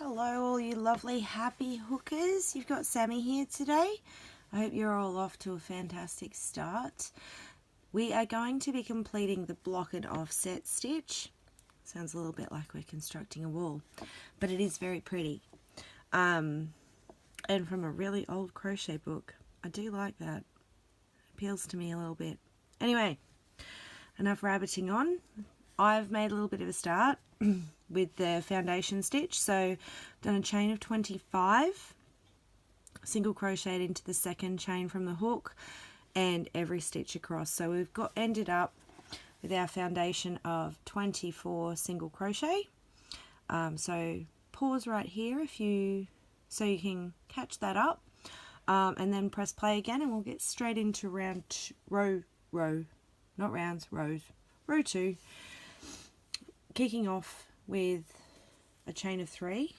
Hello all you lovely happy hookers. You've got Sammy here today. I hope you're all off to a fantastic start. We are going to be completing the block and offset stitch. Sounds a little bit like we're constructing a wall, but it is very pretty. And from a really old crochet book. I do like that. It appeals to me a little bit. Anyway, enough rabbiting on. I've made a little bit of a start with the foundation stitch. So I've done a chain of 25, single crocheted into the second chain from the hook, and every stitch across. So we've ended up with our foundation of 24 single crochet. So pause right here so you can catch that up, and then press play again, and we'll get straight into row 2, kicking off with a chain of 3,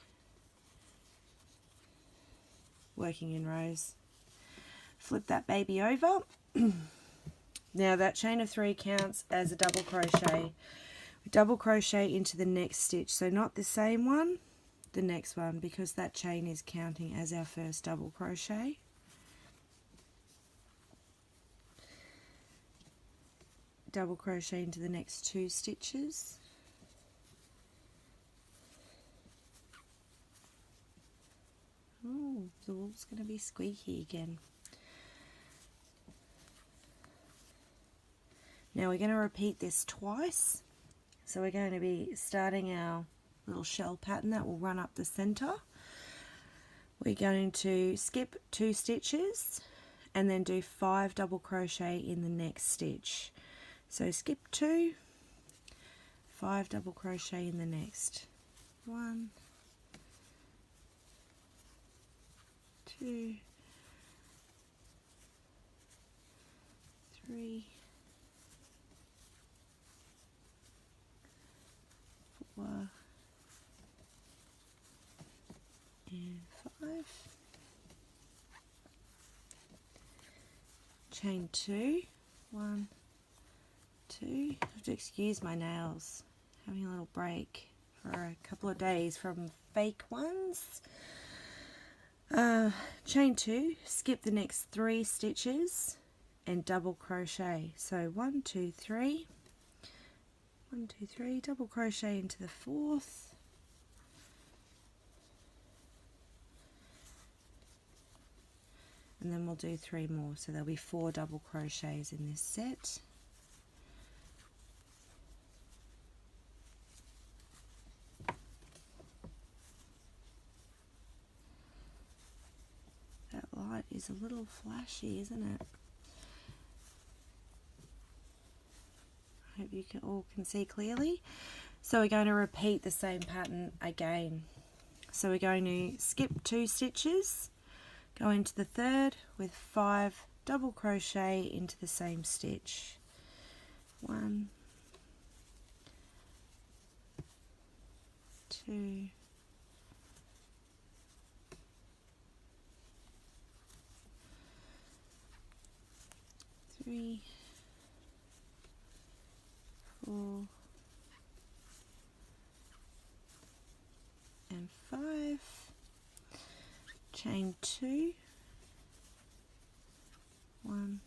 working in rows. Flip that baby over. Now that chain of 3 counts as a double crochet. We double crochet into the next stitch, so not the same one, the next one, because that chain is counting as our first double crochet. Double crochet into the next 2 stitches. Oh, the wool's going to be squeaky again. Now we're going to repeat this twice. So we're going to be starting our little shell pattern that will run up the center. We're going to skip 2 stitches and then do 5 double crochet in the next stitch. So skip 2, 5 double crochet in the next. 1, 2, 3, 4, and 5. Chain 2, 1, 2. I have to excuse my nails. Having a little break for a couple of days from fake ones. Chain 2, skip the next 3 stitches and double crochet. So 1, 2, 3, 1, 2, 3, double crochet into the 4th, and then we'll do 3 more, so there'll be 4 double crochets in this set. That light is a little flashy, isn't it? I hope you all can see clearly. So we're going to repeat the same pattern again. So we're going to skip 2 stitches, go into the 3rd with 5 double crochet into the same stitch. 1, 2, 3, 4, and 5. Chain 2, 1,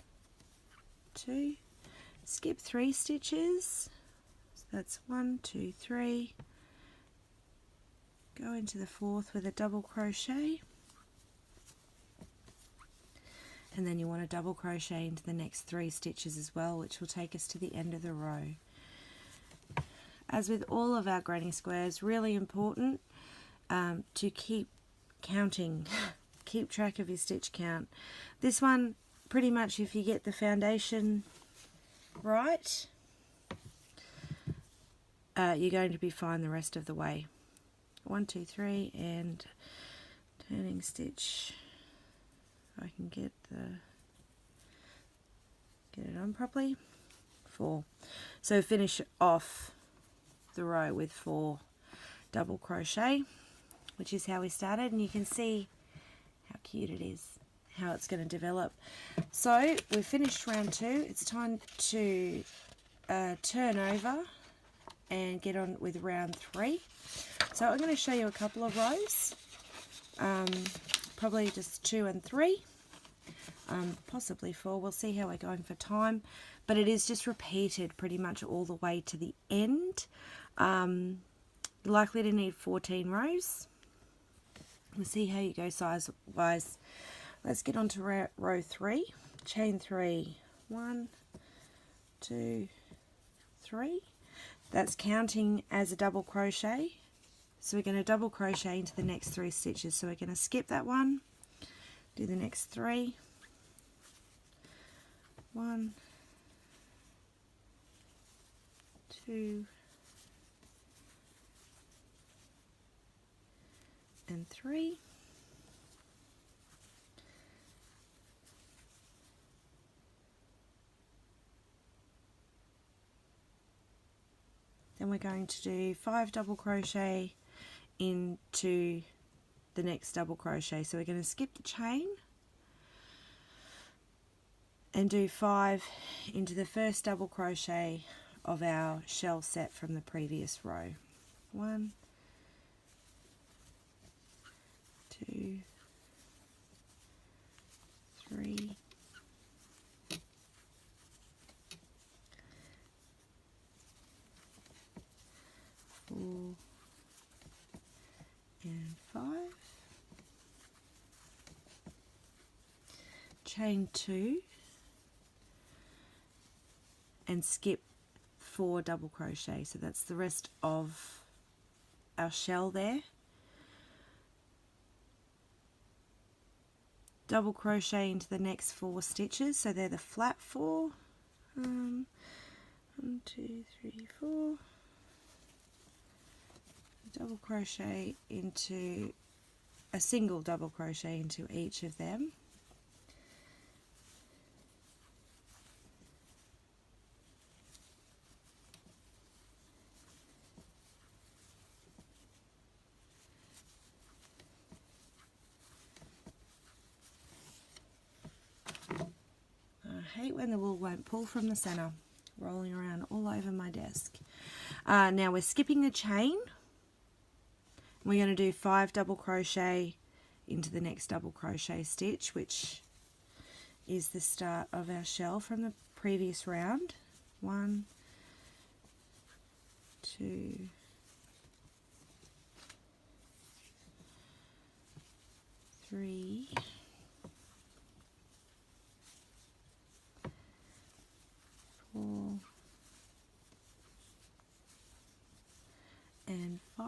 2, skip 3 stitches, so that's 1, 2, 3, go into the 4th with a double crochet, and then you want to double crochet into the next 3 stitches as well, which will take us to the end of the row. As with all of our granny squares, really important to keep counting, keep track of your stitch count. This one, pretty much if you get the foundation right, you're going to be fine the rest of the way. 1, 2, 3, and turning stitch. If I can get it on properly. 4. So finish off the row with 4 double crochet, which is how we started, and you can see how cute it is, how it's going to develop. So we've finished round 2. It's time to turn over and get on with round 3. So I'm going to show you a couple of rows, probably just 2 and 3, possibly 4. We'll see how we're going for time, but it is just repeated pretty much all the way to the end. Likely to need 14 rows. We'll see how you go size wise. Let's get on to row 3, chain 3, 1, 2, 3. That's counting as a double crochet. So we're going to double crochet into the next 3 stitches. So we're going to skip that one, do the next 3, 1, 2, and 3. Then we're going to do 5 double crochet into the next double crochet. So we're going to skip the chain and do 5 into the first double crochet of our shell set from the previous row. 1, 2, 3, 4, and 5. Chain 2 and skip 4 double crochet. So that's the rest of our shell there. Double crochet into the next 4 stitches, so they're the flat 4. 1, 2, 3, 4. Double crochet into a single double crochet into each of them. I hate when the wool won't pull from the center, rolling around all over my desk. Now we're skipping the chain. We're going to do 5 double crochet into the next double crochet stitch, which is the start of our shell from the previous round. 1, 2, 3, 4, and 5.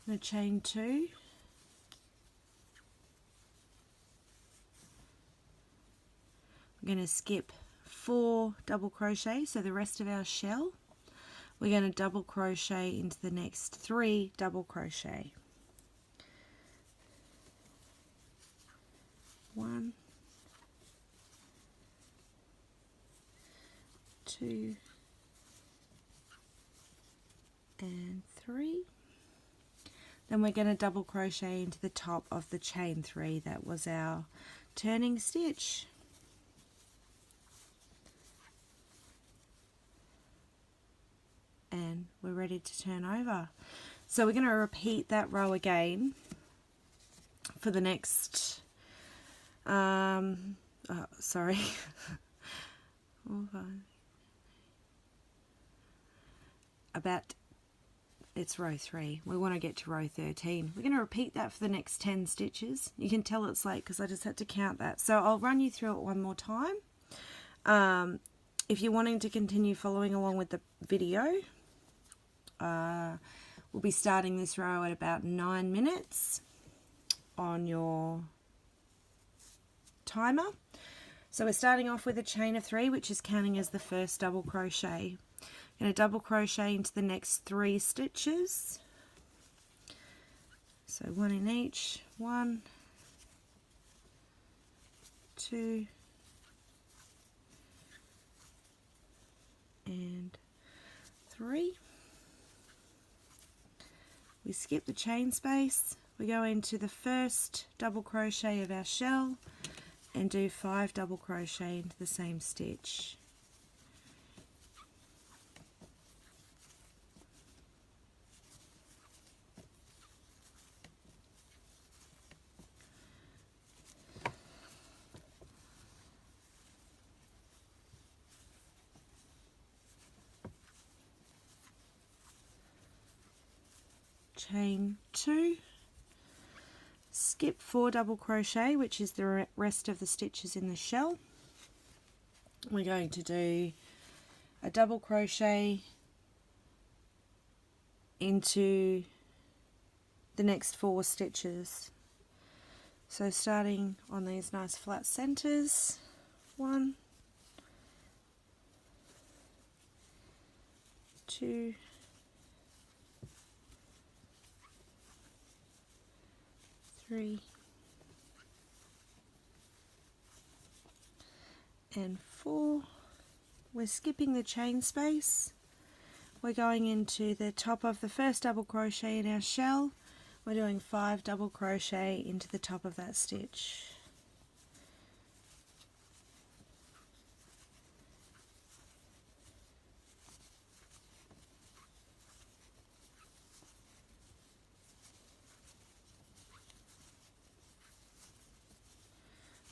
I'm going to chain 2, I'm going to skip 4 double crochet, so the rest of our shell. We're going to double crochet into the next 3 double crochet. 1, 2, and 3. Then we're going to double crochet into the top of the chain 3. That was our turning stitch. And we're ready to turn over. So we're going to repeat that row again for the next it's row 3. We want to get to row 13. We're going to repeat that for the next 10 stitches. You can tell it's late because I just had to count that. So I'll run you through it one more time. If you're wanting to continue following along with the video, we'll be starting this row at about 9 minutes on your timer. So we're starting off with a chain of 3, which is counting as the first double crochet. I'm going to double crochet into the next 3 stitches. So 1 in each. 1, 2, and 3. We skip the chain space. We go into the first double crochet of our shell and do 5 double crochet into the same stitch. chain 2, skip 4 double crochet, which is the rest of the stitches in the shell. We're going to do a double crochet into the next 4 stitches. So starting on these nice flat centers, 1, 2, 3, and 4. We're skipping the chain space. We're going into the top of the first double crochet in our shell. We're doing 5 double crochet into the top of that stitch.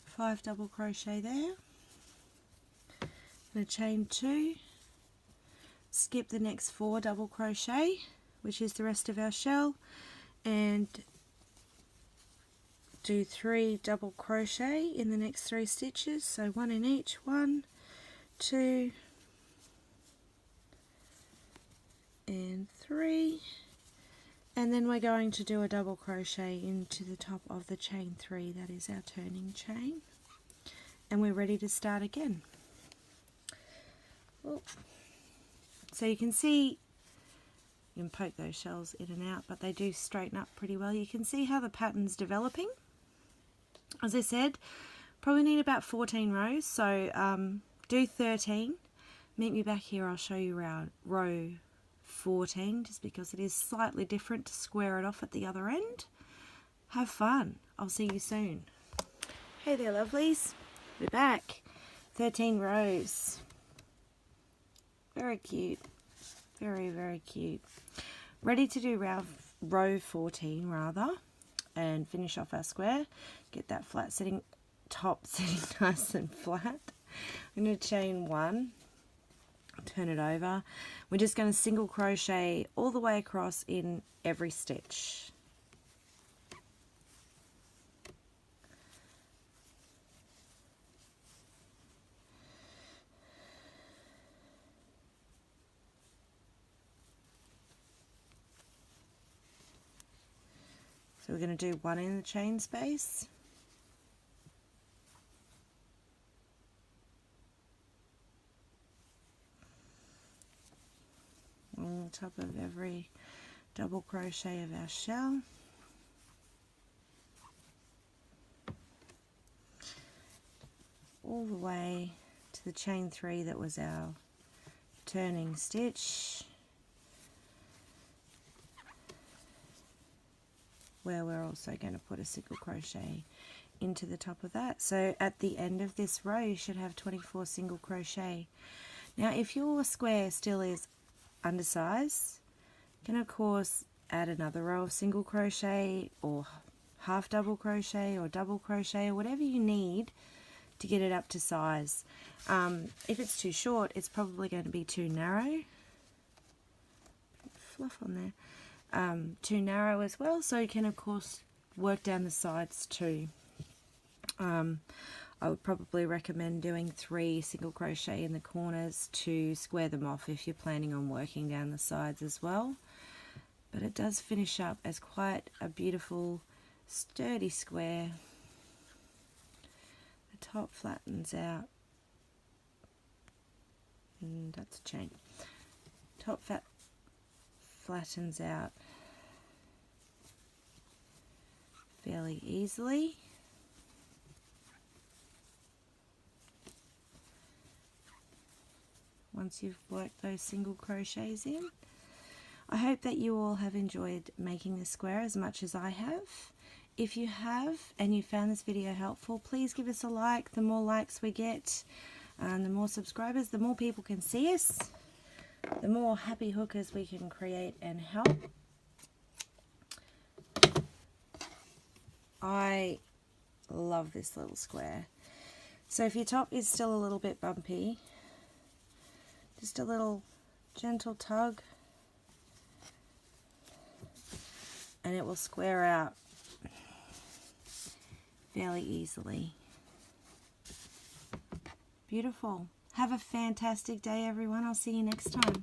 Five double crochet there, and a chain 2, skip the next 4 double crochet, which is the rest of our shell, and do 3 double crochet in the next 3 stitches, so 1 in each, 1, 2, and 3, and then we're going to do a double crochet into the top of the chain 3, that is our turning chain, and we're ready to start again. So you can see, you can poke those shells in and out, but they do straighten up pretty well. You can see how the pattern's developing. As I said, probably need about 14 rows, so do 13. Meet me back here, I'll show you around row 14, just because it is slightly different to square it off at the other end. Have fun. I'll see you soon. Hey there, lovelies. We're back. 13 rows. Very cute. Very, very cute. Ready to do row 14 rather, and finish off our square. Get that flat top sitting nice and flat. I'm going to chain 1, turn it over. We're just going to single crochet all the way across in every stitch. So we're going to do 1 in the chain space, on the top of every double crochet of our shell, all the way to the chain 3 that was our turning stitch, where we're also going to put a single crochet into the top of that. So at the end of this row you should have 24 single crochet. Now if your square still is undersized, you can of course add another row of single crochet or half double crochet or double crochet or whatever you need to get it up to size. If it's too short, it's probably going to be too narrow. Fluff on there. Too narrow as well, so you can of course work down the sides too. I would probably recommend doing 3 single crochet in the corners to square them off if you're planning on working down the sides as well. But it does finish up as quite a beautiful sturdy square. The top flattens out, and that's a chain. Top flattens out fairly easily. Once you've worked those single crochets in. I hope that you all have enjoyed making this square as much as I have. If you have and you found this video helpful, please give us a like. The more likes we get, and the more subscribers, the more people can see us, the more happy hookers we can create and help. I love this little square. So if your top is still a little bit bumpy, just a little gentle tug and it will square out fairly easily. Beautiful. Have a fantastic day, everyone. I'll see you next time.